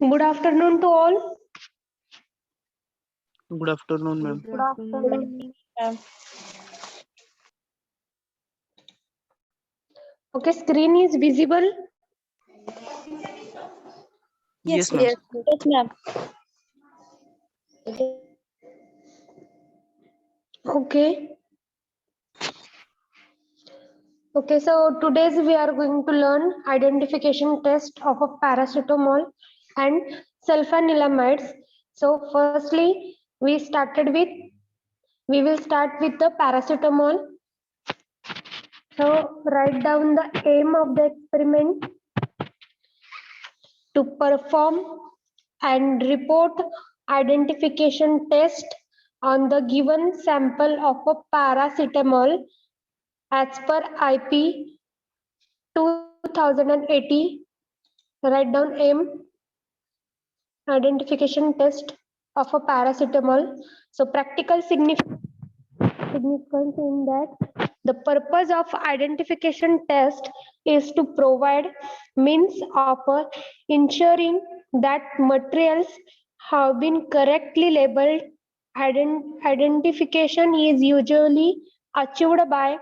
Good afternoon to all. Good afternoon, ma'am. Good afternoon. Okay, screen is visible. Yes, ma'am. Yes, ma'am. Okay. Okay, so today's we are going to learn identification test of a paracetamol and sulfonilamides. So firstly, we will start with the paracetamol. So write down the aim of the experiment: to perform and report identification test on the given sample of a paracetamol as per IP 2080. Write down aim: identification test of a paracetamol. So practical significance in that the purpose of identification test is to provide means of ensuring that materials have been correctly labeled. Identification is usually achieved by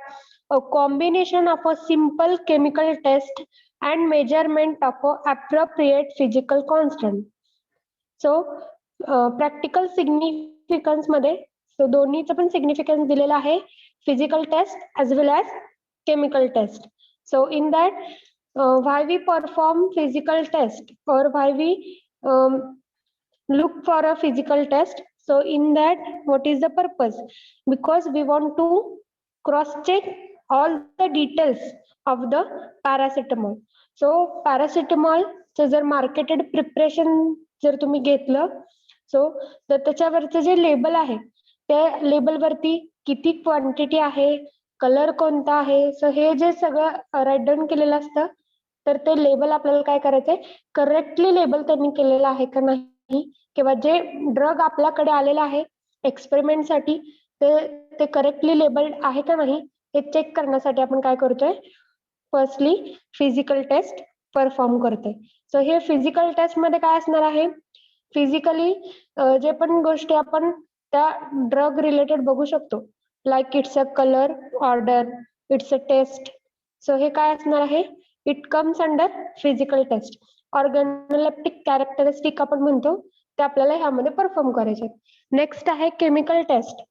a combination of a simple chemical test and measurement of appropriate physical constant. So practical significance मध्ये so दोन्हीचं पण significance दिलेलं आहे, physical test as well as chemical test. So in that why we perform physical test और why we look for a physical test. So in that, what is the purpose? Because we want to cross check all the details of the paracetamol. So paracetamol जर marketed preparation जर तुम्ही घेतलं, so तर त्याच्यावरचं जे label आहे त्या लेबलवरती किती क्वांटिटी आहे, कलर कोणता आहे, सो हे जे सगळं राईट डाऊन केलेलं असतं, तर ते लेबल आपल्याला काय करायचंय, करेक्टली लेबल त्यांनी केलेलं आहे का नाही, किंवा जे ड्रग आपल्याकडे आलेला आहे एक्सपेरिमेंट साठी ते करेक्टली लेबल्ड आहे का नाही हे चेक करण्यासाठी आपण काय करतोय, फर्स्टली फिजिकल टेस्ट परफॉर्म करतोय. सो हे फिजिकल टेस्ट मध्ये काय असणार आहे, फिजिकली जे पण गोष्टी आपण त्या ड्रग रिलेटेड बघू शकतो, like it's a colour odour, it's a test. So हे काय असणार आहे, it comes under physical test. Organoleptic characteristic आपण म्हणतो ते आपल्याला ह्यामध्ये परफॉर्म करायचे. नेक्स्ट आहे chemical test.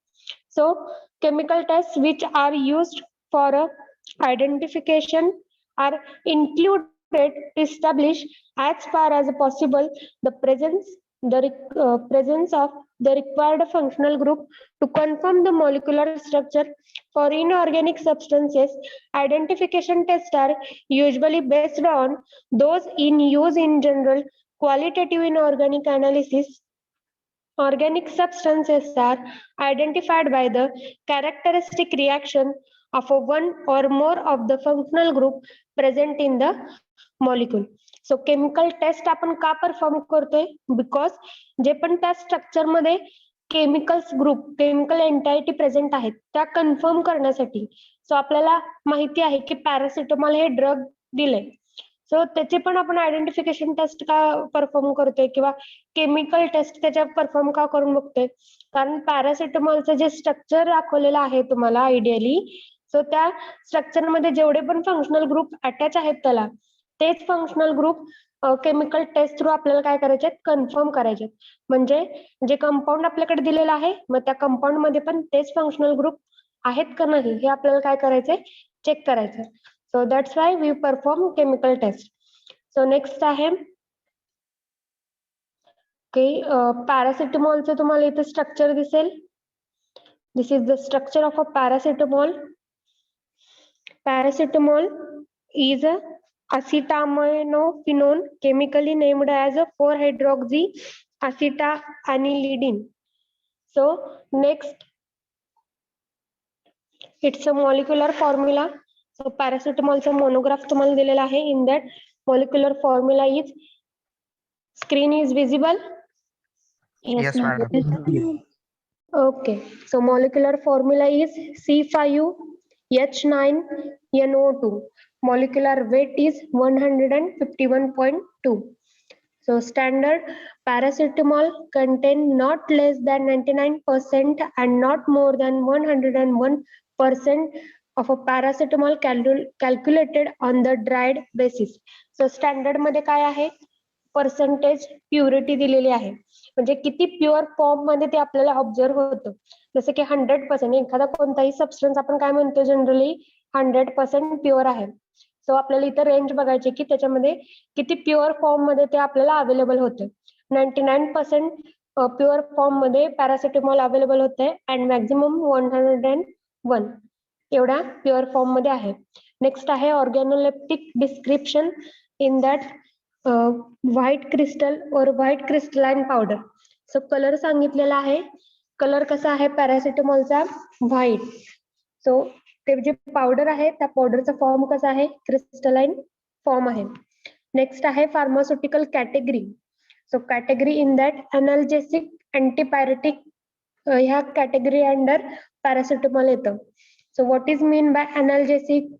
So chemical test which are used for identification are included to establish as far as possible the presence of the required functional group to confirm the molecular structure. For inorganic substances, identification tests are usually based on those in use in general. Qualitative inorganic analysis: organic substances are identified by the characteristic reaction of one or more of the functional group present in the molecule. So chemical test आपण का perform करतोय, because जे पण त्या structure मध्ये chemicals group, chemical entity present आहेत त्या confirm करण्यासाठी. सो आपल्याला माहिती आहे की पॅरासिटामॉल हे ड्रग दिले, सो त्याचे पण आपण आयडेंटिफिकेशन टेस्ट का परफॉर्म करतोय किंवा केमिकल टेस्ट त्याच्या परफॉर्म का करून बघतोय, कारण पॅरासिटामॉलचं जे स्ट्रक्चर दाखवलेलं आहे तुम्हाला आयडियली, सो त्या स्ट्रक्चर मध्ये जेवढे पण फंक्शनल ग्रुप अटॅच आहेत त्याला, तेच functional group chemical test through आपल्याला काय करायचे, कन्फर्म करायचे. म्हणजे जे कंपाऊंड आपल्याकडे दिलेलं आहे, मग त्या कंपाऊंड मध्ये पण तेच फंक्शनल ग्रुप आहेत का नाही हे आपल्याला काय करायचंय, चेक करायचं. So that's why we perform chemical test. So next आहे पॅरासिटामॉलचं तुम्हाला इथे स्ट्रक्चर दिसेल. This is the structure of a paracetamol. Paracetamol is a acetaminophenone, chemically named as a 4-hydroxy acetaanilidine. So next, it's a molecular formula. So paracetamolचा monograph तुम्हाला दिलेला आहे. In that molecular formula is, screen is visible. Yes, madam. Okay, so molecular formula is C5H9NO2. Molecular weight is 151.2. So standard paracetamol contain not less than 99% and not more than 101% of a paracetamol calculated on the dried basis. So standard मध्ये काय आहे, percentage purity दिलेली आहे, म्हणजे किती pure form मध्ये ते आपल्याला ऑब्झर्व होतं. जसं की 100%, एखादा कोणताही सबस्टन्स आपण काय म्हणतो जनरली 100% प्युअर आहे. सो आपल्याला इथं रेंज बघायची की त्याच्यामध्ये किती प्युअर फॉर्म मध्ये ते आपल्याला अवेलेबल होतं. 99% प्युअर फॉर्म मध्ये पॅरासिटामॉल अवेलेबल होते अँड मॅक्झिमम 101 एवढा प्युअर फॉर्म मध्ये आहे. नेक्स्ट आहे organoleptic description in that white crystal or white crystalline powder. So colour सांगितलेला आहे. कलर कसा आहे पॅरासिटामॉलचा, व्हाईट. सो ते जे पावडर आहे त्या पावडरचा फॉर्म कसा आहे, क्रिस्टलाइन फॉर्म आहे. नेक्स्ट आहे pharmaceutical category. So category in that analgesic, antipyretic ह्या कॅटेगरी अंडर पॅरासिटामॉल येतं. So what is mean by analgesic?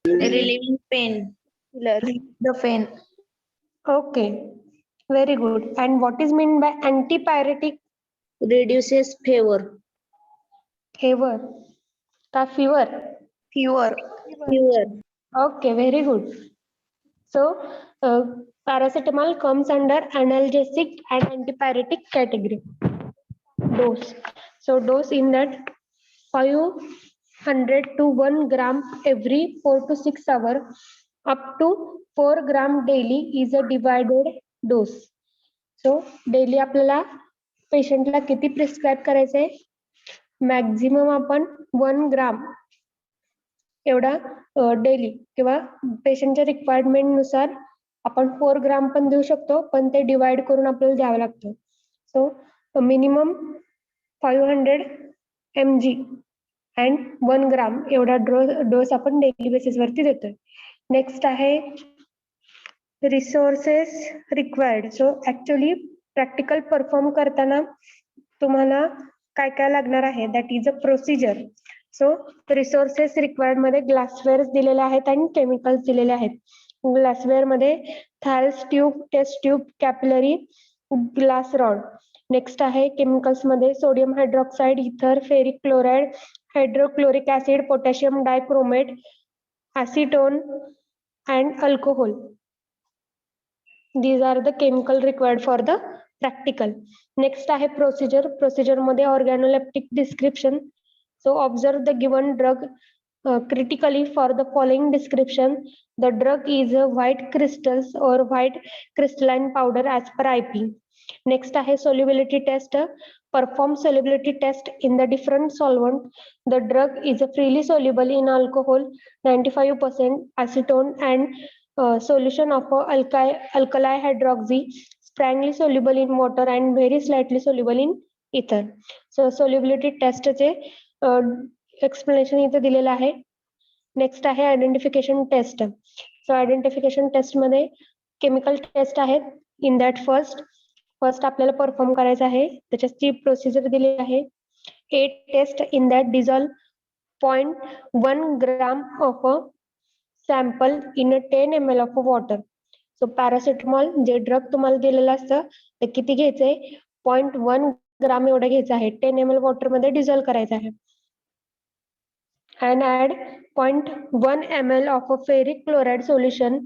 Relieving pain. The pain. Okay, very good. And what is mean by antipyretic? Reduces fever. Fever. का fever? Fever. Okay, very good. So paracetamol comes under analgesic and antipyretic category. Dose. So dose in that 500 to 1 gram every 4 to 6 hours up to 4 gram daily is a divided dose. So daily आपल्याला पेशंटला किती prescribe करायचंय, maximum आपण 1 ग्राम एवढा daily किंवा पेशंटच्या requirement नुसार आपण 4 ग्राम पण देऊ शकतो, पण ते डिवाइड करून आपल्याला द्यावं लागतं. सो मिनिमम 500 mg अँड 1 ग्राम एवढा डोस आपण डेली बेसिस वरती देतोय. नेक्स्ट आहे resources required. So actually practical perform करताना तुम्हाला काय काय लागणार आहे, that is a procedure. So resources required मध्ये ग्लासवेअर दिलेले आहेत आणि केमिकल्स दिलेले आहेत. ग्लासवेअर मध्ये Thiele's tube, test tube, capillary, glass rod. Next आहे केमिकल्स मध्ये sodium hydroxide, ether, ferric chloride, hydrochloric acid, potassium dichromate, acetone and alcohol. These are the chemical required for the practical. Next आहे procedure. Procedure मध्ये organoleptic description. So observe the given drug critically for the following description. The drug is a white crystals or white crystalline powder as per IP. Next आहे solubility test. Perform solubility test in the different solvent. The drug is freely soluble in alcohol 95%, acetone and solution of alkali hydroxy, strongly soluble in water and very slightly soluble in ether. So solubility test चे explanation इथे दिलेलं आहे. Next आहे identification test. So identification test मध्ये chemical test आहेत. In that first आपल्याला perform करायचं आहे, त्याच्याची प्रोसिजर दिलेली आहे. A test in that dissolve 0.1 gram of a sample in 10 ml of water. So paracetamol जे ड्रग तुम्हाला दिलेलं असतं ते किती घ्यायचंय, 0.1 ग्राम एवढं घ्यायचं आहे. 10 ml वॉटर मध्ये डिझॉल्व करायचं आहे. And add 0.1 ml of a ferric chloride solution.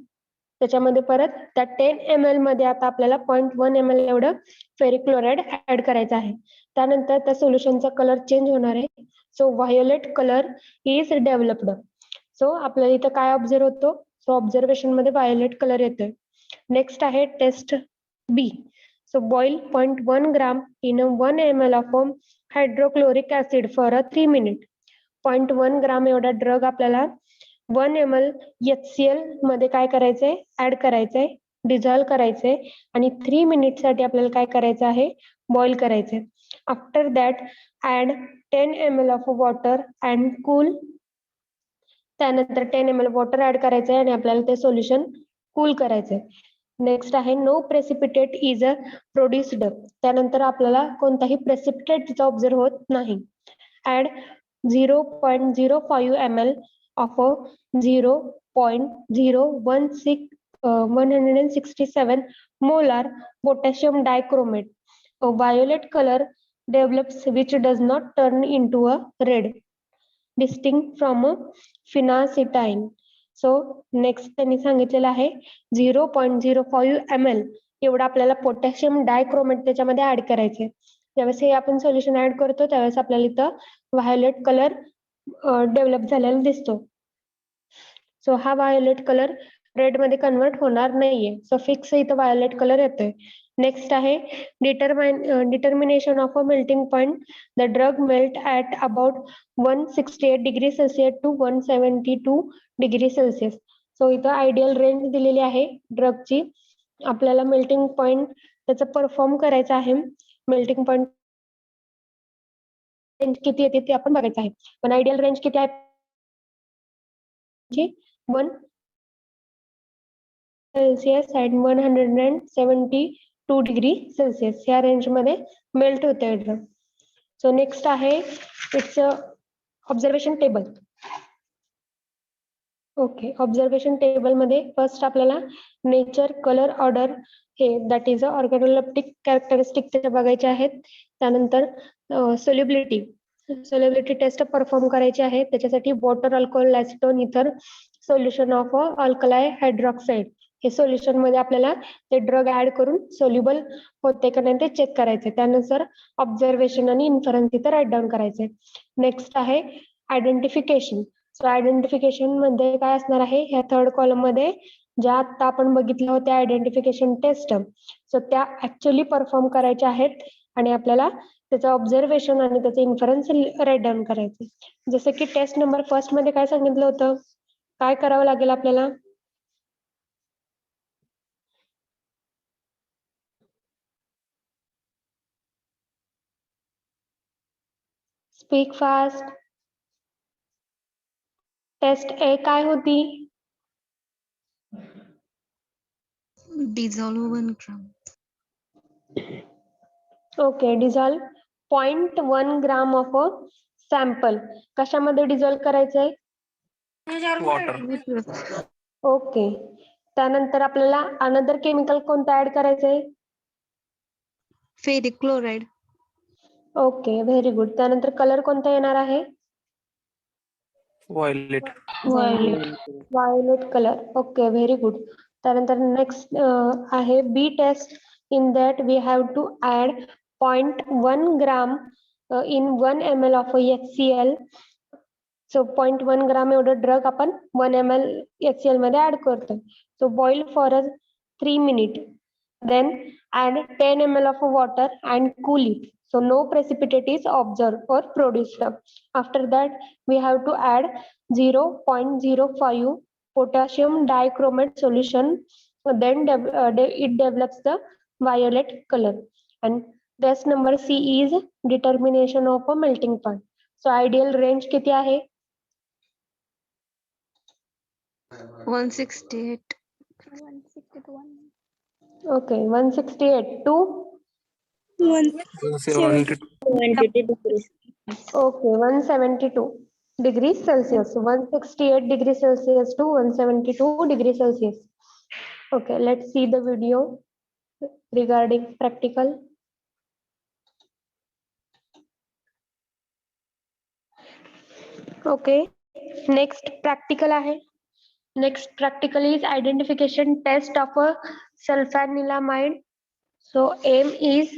त्याच्यामध्ये परत त्या 10 ml मध्ये आता आपल्याला 0.1 ml एवढं फेरिक क्लोराइड ऍड करायचं आहे. त्यानंतर त्या सोल्युशनचा कलर चेंज होणार आहे. So violet colour is developed. So आपल्याला इथं काय ऑब्झर्व होतो, सो ऑब्झर्वेशन मध्ये व्हायोलेट कलर येतोय. नेक्स्ट आहे test B. So boil 0.1 gram in 1 ml of hydrochloric acid for 3 minutes. 0.1 gram एवढा ड्रग आपल्याला 1 ml HCl मध्ये काय करायचंय, ऍड करायचंय, डिझॉल्व करायचंय आणि 3 minutes साठी आपल्याला काय करायचं आहे, बॉइल करायचंय. After that add 10 ml of water and cool. त्यानंतर 10 ml वॉटर ऍड करायचंय आणि आपल्याला ते सोल्युशन कूल करायचंय. नेक्स्ट आहे no precipitate is a produced. त्यानंतर आपल्याला कोणताही प्रेसिपिटेट ऑब्झर्व होत नाही. Add 0.05 ml of 0.016 167 molar potassium dichromate. A violet color develops which does not turn into a red, distinct from a phenacetine. So next त्यांनी सांगितलेलं आहे 0.05 ml एवढं आपल्याला पोटॅशियम डायक्रोमेट त्याच्यामध्ये ऍड करायचे. ज्यावेळेस हे आपण सोल्युशन ऍड करतो त्यावेळेस आपल्याला इथं व्हायोलेट कलर डेव्हलप झालेला दिसतो. सो हा व्हायोलेट कलर रेड मध्ये कन्वर्ट होणार नाहीये. सो फिक्स इथं व्हायोलेट कलर येतोय. नेक्स्ट आहे determination of a melting point. The drug melt at about 168 degree Celsius to 172 degree Celsius. So इथं आयडियल रेंज दिलेली आहे ड्रगची. आपल्याला मेल्टिंग पॉइंट त्याचा परफॉर्म करायचा आहे. मेल्टिंग पॉइंट रेंज किती येते ते आपण बघायचं आहे. पण आयडियल रेंज किती आहे? 1 सेल्सिअस अँड 172 डिग्री सेल्सिअस या रेंज मध्ये मेल्ट होते ड्रग. सो नेक्स्ट आहे it's observation table. Okay, observation table मध्ये फर्स्ट आपल्याला नेचर, कलर, ऑर्डर हे दॅट इज ऑर्गॅनोलेप्टिक कॅरेक्टरिस्टिक ते बघायचे आहेत. त्यानंतर सोल्युबिलिटी टेस्ट परफॉर्म करायची आहे. त्याच्यासाठी वॉटर, अल्कोहोल, ॲसिटोन, इथर, सोल्युशन ऑफ अल्कलाय हायड्रॉक्साईड हे सोल्युशन मध्ये आपल्याला ते ड्रग ऍड करून सोल्युबल होते का नाही ते चेक करायचे. त्यानुसार ऑब्झर्वेशन आणि इन्फरन्स इथं राईट डाऊन करायचे. नेक्स्ट आहे आयडेंटिफिकेशन. सो आयडेंटिफिकेशन मध्ये काय असणार आहे? ह्या थर्ड कॉलम मध्ये ज्या आता आपण बघितल्या होत्या आयडेंटिफिकेशन टेस्ट, सो त्या ऍक्च्युअली परफॉर्म करायच्या आहेत आणि आपल्याला त्याचं ऑब्झर्वेशन आणि त्याचे इन्फरन्स राईट डाऊन करायचे. जसं की टेस्ट नंबर फर्स्ट मध्ये काय सांगितलं होतं? काय करावं लागेल आपल्याला? Speak fast. टेस्ट ए काय होती? Dissolve 1 gram. Okay, dissolve 0.1 gram of a sample. कशामध्ये डिझॉल्व करायचंय? Water. ओके, त्यानंतर आपल्याला अनदर केमिकल कोणतं ऍड करायचंय? Ferric chloride. Okay, very good. त्यानंतर कलर कोणता येणार आहे? Violet. Violet colour. Okay, very good. त्यानंतर नेक्स्ट आहे B test. In that we have to add 0.1 gram in 1 ml of HCl. So 0.1 gram एवढं drug आपण 1 ml HCl मध्ये add करतो. So boil for 3 minute. Then add 10 ml of water and cool it. So no precipitate is observed or produced. After that, we have to add 0.05 potassium dichromate solution. Then it develops the violet color. And test number C is determination of a melting point. So ideal range किती आहे? 168. Okay, 168 to 172. 122 degrees. okay 172 degrees Celsius. 168 degrees Celsius to 172 degrees Celsius. Okay, let's see the video regarding practical. Okay, next practical आहे. Next practical is identification test of a sulfanilamide. So aim is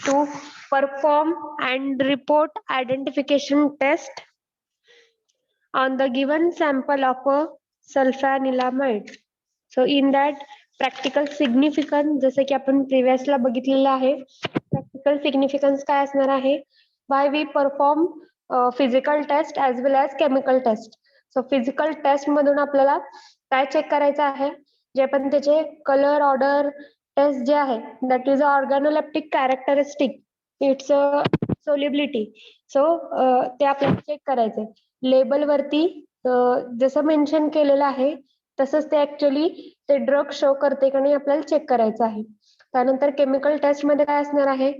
to perform and report identification test on the given sample of a sulfanilamide. So in that practical significance, जसं की आपण प्रिव्हियसला बघितलेलं आहे, practical significance काय असणार आहे? Why we perform physical test as well as chemical test. So physical test मधून आपल्याला काय चेक करायचं आहे? जे पण त्याचे कलर, ऑर्डर टेस्ट जे आहे that is organoleptic characteristic, it's solubility. So ते आपल्याला चेक करायचंय. लेबल वरती जसं मेन्शन केलेलं आहे तसंच ते ऍक्च्युअली ते ड्रग शो करते का नाही आपल्याला चेक करायचं आहे. त्यानंतर केमिकल टेस्ट मध्ये काय असणार आहे?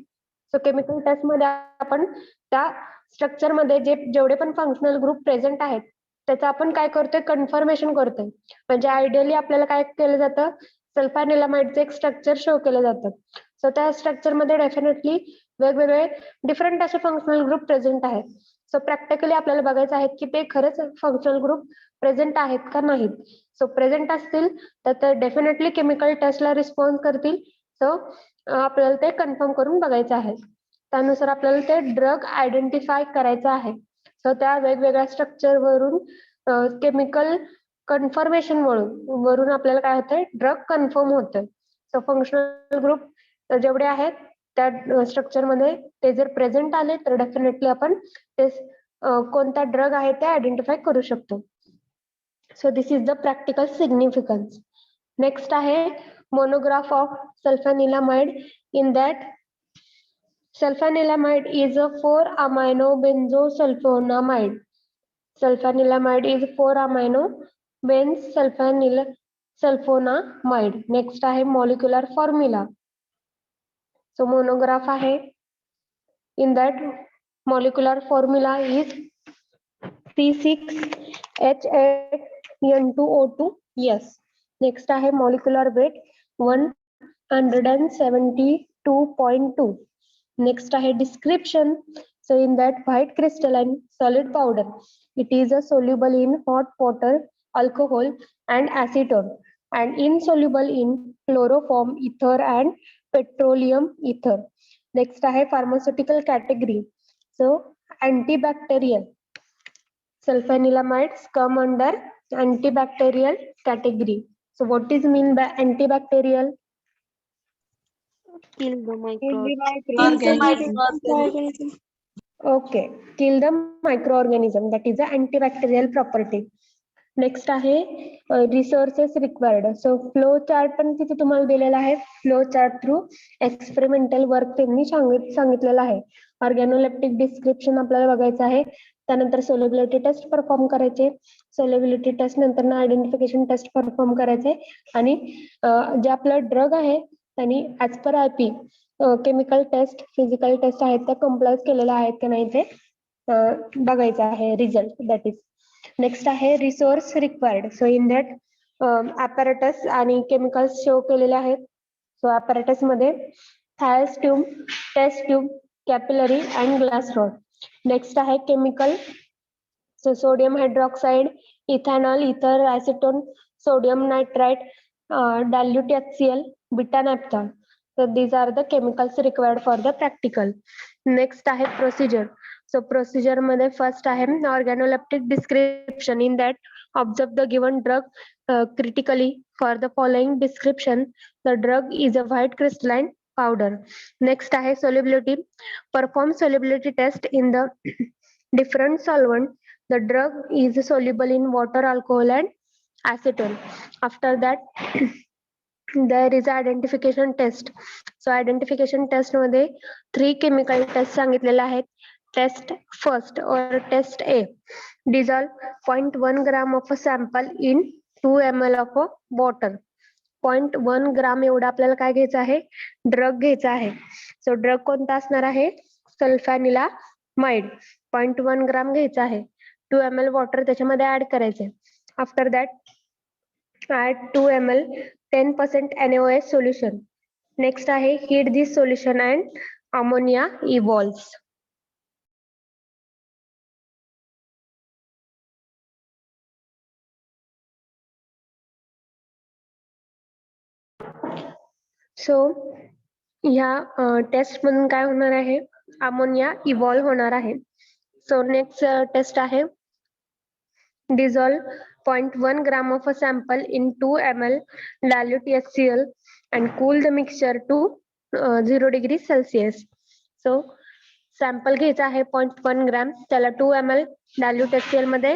सो केमिकल टेस्ट मध्ये आपण त्या स्ट्रक्चर मध्ये जेवढे पण फंक्शनल ग्रुप प्रेझेंट आहेत त्याचं आपण काय करतोय, कन्फर्मेशन करतोय. म्हणजे आयडियली आपल्याला काय केलं जातं, सल्फानिलामाइडचं एक स्ट्रक्चर शो केलं जातं. सो त्या स्ट्रक्चर मध्ये डेफिनेटली वेगवेगळे डिफरंट असे फंक्शनल ग्रुप प्रेझेंट आहेत. सो प्रॅक्टिकली आपल्याला बघायचं आहे की ते खरंच फंक्शनल ग्रुप प्रेझेंट आहेत का नाहीत. सो प्रेझेंट असतील तर ते डेफिनेटली केमिकल टेस्टला रिस्पॉन्स करतील. सो आपल्याला ते कन्फर्म करून बघायचं आहे. त्यानुसार आपल्याला ते ड्रग आयडेंटिफाय करायचं आहे. सो त्या वेगवेगळ्या स्ट्रक्चर वरून केमिकल कन्फर्मेशन वरून आपल्याला काय होतंय, ड्रग कन्फर्म होतोय. सो फंक्शनल ग्रुप जेवढे आहेत त्या स्ट्रक्चर मध्ये ते जर प्रेझेंट आले तर डेफिनेटली आपण ते कोणता ड्रग आहे ते आयडेंटिफाय करू शकतो. So this is the practical significance. Next आहे monograph of sulfanilamide. In that, sulfanilamide is a 4-amino benzosulfonamide. Sulfanilamide is 4-amino benzosulfonamide. Next आहे molecular formula. So monograph आहे. In that, molecular formula is C6H8N2O2. Yes. Next आहे molecular weight 172.2. Next आहे description. So in that, white crystalline solid powder. It is a soluble in hot water, alcohol and acetone, and insoluble in chloroform, ether and petroleum ether. Next आहे pharmaceutical category. So antibacterial. Sulfanilamides come under antibacterial category. So what is mean by antibacterial? Kill the Microorganism. Okay, kill the microorganism. That is the antibacterial property. Next आहे resources required. So flow chart पण तिथे तुम्हाला दिलेला आहे. Flow chart through experimental work त्यांनी सांगितलेलं आहे. Organoleptic description आपल्याला बघायचं आहे. त्यानंतर सोल्युबिलिटी टेस्ट परफॉर्म करायचे. सोल्युबिलिटी टेस्ट नंतर आयडेंटिफिकेशन टेस्ट परफॉर्म करायचे. आणि जे आपलं ड्रग आहे त्यांनी as per IP chemical test, physical test आहेत त्या कम्प्लाय केलेल्या आहेत की नाही ते बघायचं आहे रिझल्ट. दॅट इज नेक्स्ट आहे resource required. So in that apparatus आणि केमिकल्स शो केलेले आहेत. सो ॲपॅरेटस मध्ये Thiele's tube, test tube, capillary and glass rod. Next आहे chemical. So sodium hydroxide, ethanol, ether, acetone, sodium nitrite, dilute HCl, beta naphthol. So these are the chemicals required for the practical. Next आहे procedure. So procedure मध्ये first आहे organoleptic description. In that, observe the given drug critically. For the following description, the drug is a white crystalline powder. Next आहे solubility. Perform solubility test in the different solvent. The drug is soluble in water, alcohol and acetone. After that, there is identification test. So identification test मध्ये 3 chemical test सांगितलेले आहेत. Test first or test A. Dissolve 0.1 gram of a sample in 2 ml of a water. 0.1 gram एवढा आपल्याला काय घ्यायचं आहे, drug घ्यायचा आहे. सो ड्रग कोणता असणार आहे, सल्फॅनिलामाइड. 0.1 ग्राम घ्यायचा आहे. 2 ml वॉटर त्याच्यामध्ये ऍड करायचे. After that add 2 ml 10% NaOH solution. Next आहे heat this solution and ammonia evolves. So ह्या टेस्ट मधून काय होणार आहे, अमोनिया इव्हॉल्व होणार आहे. सो नेक्स्ट टेस्ट आहे dissolve 0.1 gram of a sample in 2 ml dilute HCl and cool the mixture to 0 degree Celsius. So sample घ्यायचा आहे 0.1 ग्रॅम, त्याला 2 ml dilute HCl मध्ये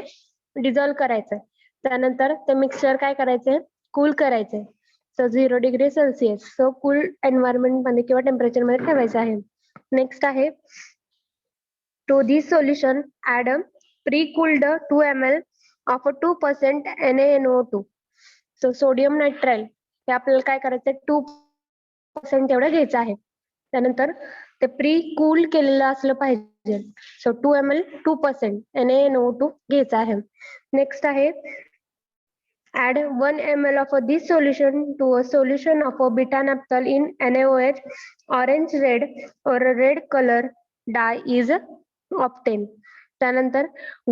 डिझॉल्व करायचंय. त्यानंतर ते मिक्सचर काय करायचंय, कूल करायचंय. So 0 degree Celsius. So cool environment मध्ये किंवा टेम्परेचर मध्ये ठेवायचं आहे. नेक्स्ट आहे to this solution add a pre-cooled 2 ml of a 2% NaNO2. So sodium nitrile हे आपल्याला काय करायचंय, 2% एवढं घ्यायचं आहे. त्यानंतर ते प्री कूल केलेलं असलं पाहिजे. पाहिजे. सो 2 ml 2% NaNO2 घ्यायचा आहे. नेक्स्ट आहे add 1 ml of this solution to a solution of a beta naphthalene in NaOH. Orange red or a red color dye is obtained. त्यानंतर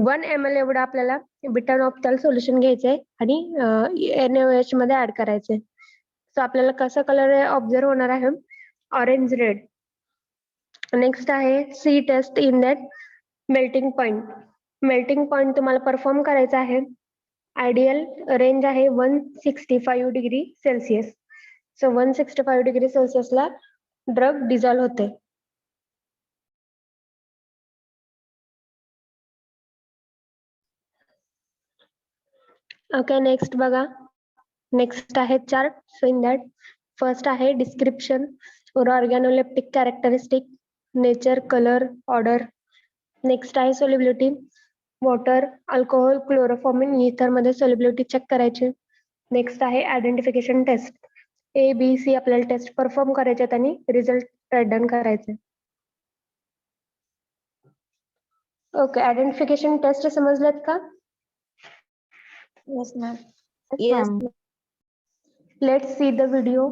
1 ml एवढं आपल्याला बीटा नॉफ्थॅल सोल्युशन घ्यायचंय आणि NaOH मध्ये add करायचंय. सो आपल्याला कसा कलर ऑब्झर्व होणार आहे? Orange red. नेक्स्ट आहे C test in that melting point. Melting point तुम्हाला परफॉर्म करायचा आहे. आयडियल रेंज आहे 165 डिग्री सेल्सिअस. सो 165 डिग्री सेल्सिअसला ड्रग डिझॉल्व्ह होते. ओके, नेक्स्ट बघा. नेक्स्ट आहे chart. So in that first आहे description or organoleptic characteristic, nature, colour, odour. Next आहे सोल्युबिलिटी, वॉटर, अल्कोहोल, क्लोरोफॉर्मिन, इथर मध्ये सोल्युबिलिटी चेक करायची. नेक्स्ट आहे आयडेंटिफिकेशन टेस्ट. ABC आपल्याला टेस्ट परफॉर्म करायचे आणि रिझल्ट रिटर्न करायचे. ओके, आयडेंटिफिकेशन टेस्ट समजलेत का? Yes, ma'am. Yes, ma'am. Let's see the video.